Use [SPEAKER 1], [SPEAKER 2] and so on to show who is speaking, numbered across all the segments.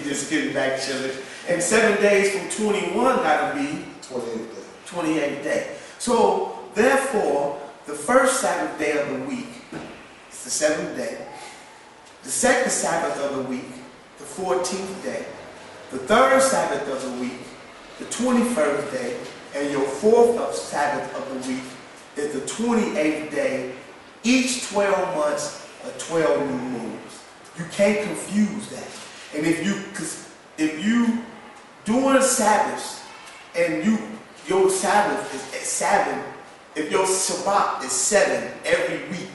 [SPEAKER 1] You just getting back chilling. And 7 days from 21 got to be 28th day. So, therefore, the first Sabbath day of the week is the 7th day. The second Sabbath of the week, the 14th day. The third Sabbath of the week, the 21st day. And your fourth Sabbath of the week is the 28th day. Each 12 months are 12 new moons. You can't confuse that. And if you doing Sabbaths and your Sabbath is at 7, if your Shabbat is 7 every week,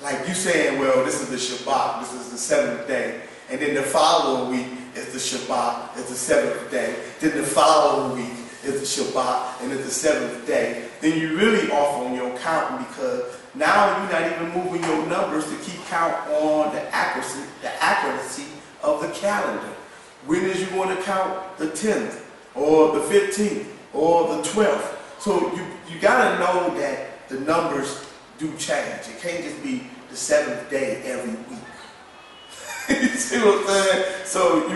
[SPEAKER 1] like you saying, well, this is the Shabbat, this is the 7th day, and then the following week is the Shabbat, it's the 7th day, then the following week is the Shabbat, and it's the 7th day, then you're really off on your counting, because now you're not even moving your numbers to keep count on the accuracy of the calendar. When is you going to count the 10th, or the 15th, or the 12th? So you got to know that the numbers do change. It can't just be the 7th day every week. You see what I'm saying? So,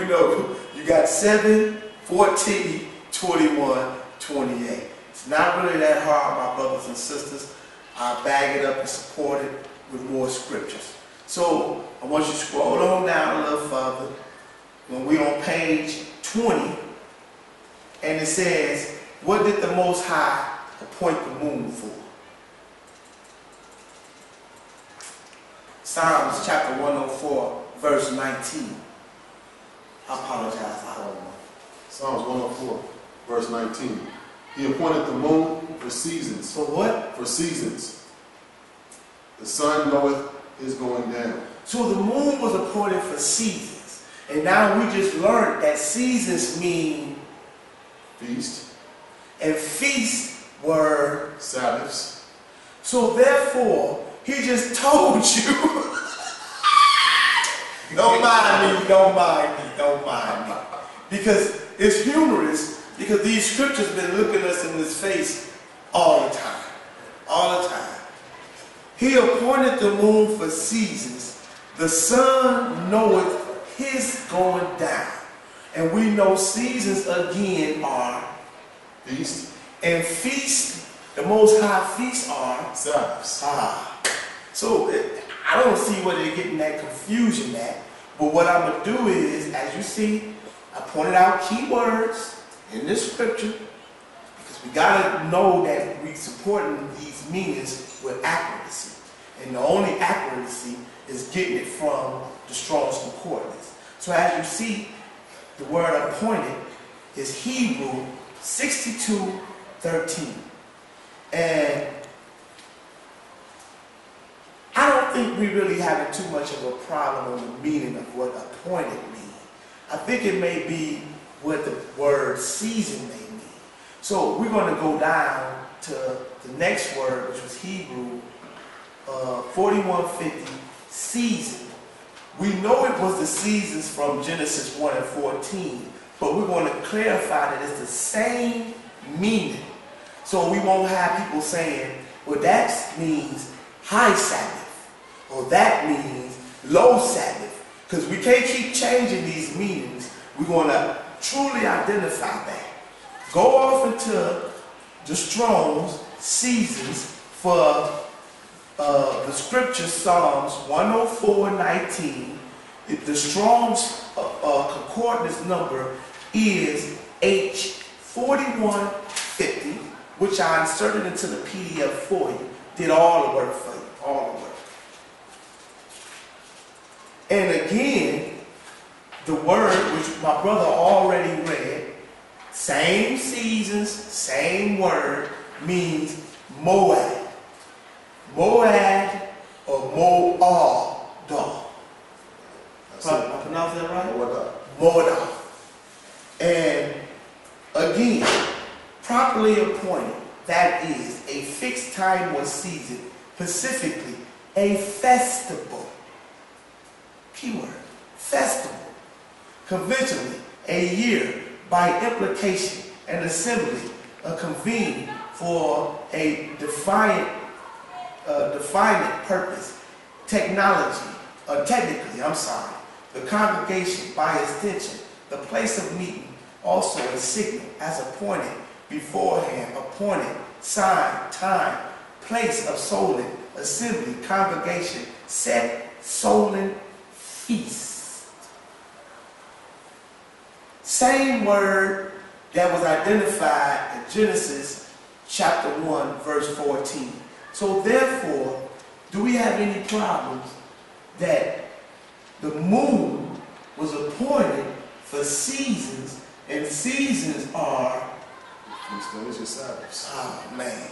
[SPEAKER 1] you got 7, 14, 21, 28. It's not really that hard, my brothers and sisters. I bag it up and support it with more scriptures. So, I want you to scroll on down a little further. When we're on page 20, and it says, what did the Most High appoint the moon for? Psalms chapter 104, verse 19. I apologize, I don't know.
[SPEAKER 2] Psalms 104, verse 19. He appointed the moon for seasons.
[SPEAKER 1] For what?
[SPEAKER 2] For seasons. The sun knoweth his going down.
[SPEAKER 1] So the moon was appointed for seasons. And now we just learned that seasons mean
[SPEAKER 2] feast.
[SPEAKER 1] And feasts were
[SPEAKER 2] Sabbaths.
[SPEAKER 1] So therefore, he just told you. Don't mind me, don't mind me, don't mind me. Because it's humorous, because these scriptures been looking us in this face all the time. All the time. He appointed the moon for seasons. The sun knoweth his going down. And we know seasons again are
[SPEAKER 2] feast.
[SPEAKER 1] And feast, the Most High feasts are
[SPEAKER 2] Sabbaths.
[SPEAKER 1] So I don't see where they're getting that confusion at. But what I'm going to do is, as you see, I pointed out key words in this scripture, because we got to know that we're supporting these meanings with accuracy. And the only accuracy is getting it from the Strong's Concordance. So as you see, the word appointed is Hebrew 62:13. And I don't think we really having too much of a problem on the meaning of what appointed means. I think it may be what the word season may mean. So we're going to go down to the next word, which was Hebrew 4150, season. We know it was the seasons from Genesis 1 and 14, but we're going to clarify that it's the same meaning. So we won't have people saying, well, that means high Sabbath, or that means low Sabbath, because we can't keep changing these meanings. We're going to truly identify that. Go off into the Strong's seasons for the scripture, Psalms 104:19. The Strong's concordance number is H4150, which I inserted into the PDF for you. Did all the work for you, all the work. And again, the word which my brother already read, same seasons, same word, means Moab. Moab or Mo'adah. I pronounce that right? Mo'adah. And again, properly appointed, that is a fixed time or season, specifically a festival. Keyword, festival. Conventionally, a year, by implication, an assembly, a convene for a definite purpose, technically, the congregation by extension, the place of meeting, also a signal as appointed beforehand, appointed, sign, time, place of solemn assembly, congregation, set, solemn, feast. Same word that was identified in Genesis chapter 1, verse 14. So therefore, do we have any problems that the moon was appointed for seasons, and seasons are...
[SPEAKER 2] Feast days or Sabbaths.
[SPEAKER 1] Oh, man.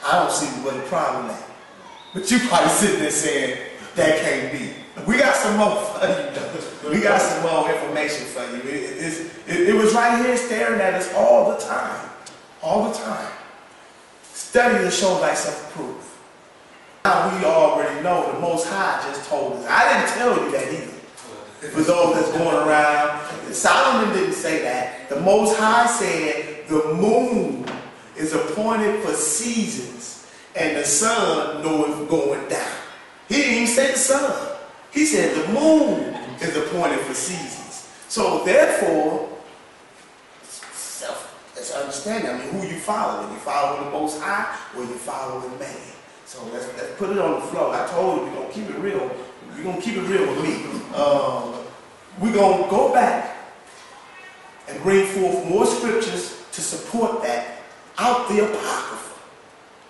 [SPEAKER 1] I don't see what the problem is. But you probably sitting there saying, that can't be. We got some more for you, though. We got some more information for you. It was right here staring at us all the time. All the time. Study to show thyself proof. Now we already know the Most High just told us. I didn't tell you that either. For those that's going around, Solomon didn't say that. The Most High said the moon is appointed for seasons and the sun knoweth going down. He didn't even say the sun. He said the moon is appointed for seasons. So therefore, let's understand. I mean, who you following? You following the Most High or you following man? So let's put it on the floor. I told you we're gonna keep it real. We're gonna keep it real with me. We're gonna go back and bring forth more scriptures to support that out the Apocrypha,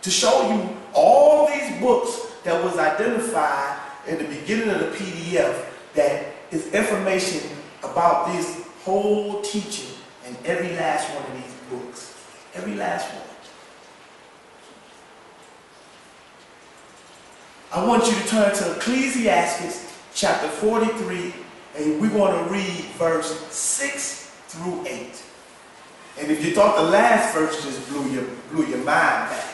[SPEAKER 1] to show you all these books that was identified in the beginning of the PDF that is information about this whole teaching in every last one of these books. Every last one. I want you to turn to Ecclesiastes chapter 43, and we want to read verse 6 through 8. And if you thought the last verse just blew your mind back,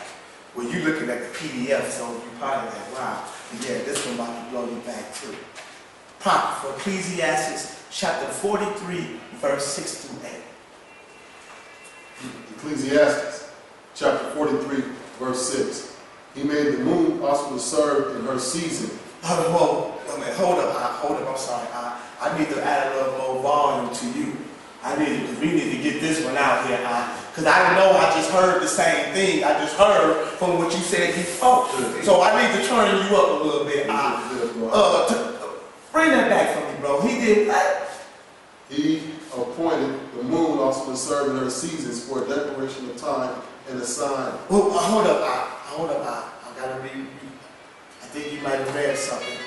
[SPEAKER 1] well, you're looking at the PDF, so you probably like, wow, yeah, this one about to blow you back too. Pop for Ecclesiastes chapter 43, verse 6 through 8.
[SPEAKER 2] Ecclesiastes chapter 43, verse 6. He made the moon also to serve in her season. Hold up, I'm sorry. I need to add a little more volume to you. We need to get this one out here. Because I know I just heard the same thing. I just heard from what you said before. So I need to turn you up a little bit. Bring that back for me, bro. He did what? He appointed the moon also to serve in her seasons for a declaration of time and a sign. Well, hold up. I gotta read. I think you might have read something.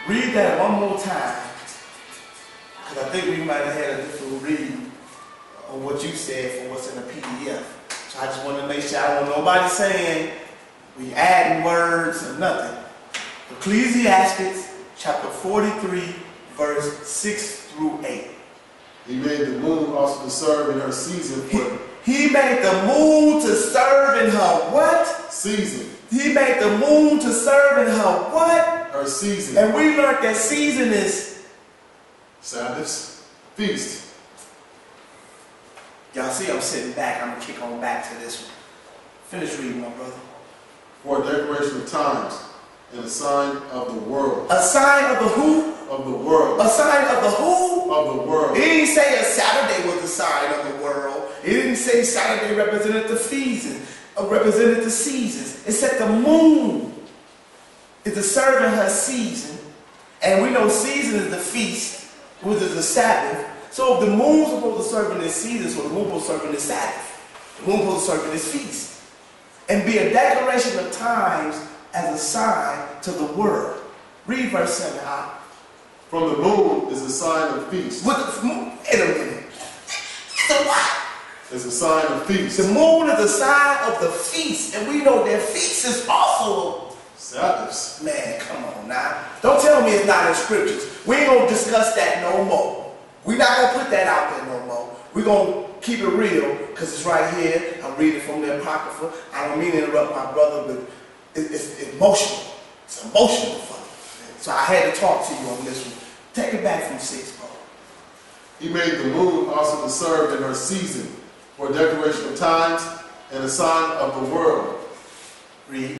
[SPEAKER 2] Read that one more time. Because I think we might have had a different read on what you said from what's in the PDF. So I just want to make sure I don't want nobody saying we adding words or nothing. Ecclesiastes chapter 43, verse 6 through 8. He made the moon also to serve in her season. He made the moon to serve in her what? Season. He made the moon to serve in her what? Her season. And we learned that season is Sabbaths, feast. Y'all see I'm sitting back. I'm going to kick on back to this one. Finish reading, my brother. For a declaration of times and a sign of the world. A sign of the who? Of the world. A sign of the who? Of the world. It didn't say a Saturday was the sign of the world. It didn't say Saturday represented the season, represented the seasons. It said the moon is the serving her season. And we know season is the feast, which is the Sabbath. So if the moon's supposed to serve in this season, so the moon's supposed to serve in this Sabbath. The moon's supposed to serve in this feast. And be a declaration of times as a sign to the world. Read verse 7. From the moon is a sign of feast. What the moon? Wait a minute. The what? It's a sign of feast. The moon is a sign of the feast. And we know that feast is also Sabbaths. Man, come on now. Don't tell me it's not in scriptures. We ain't going to discuss that no more. We're not going to put that out there no more. We're going to keep it real because it's right here. I'm reading from the Apocrypha. I don't mean to interrupt my brother, but it's emotional. It's emotional for me. So I had to talk to you on this one. Take it back from 6, bro. He made the moon also to serve in her season for a declaration of times and a sign of the world. Read.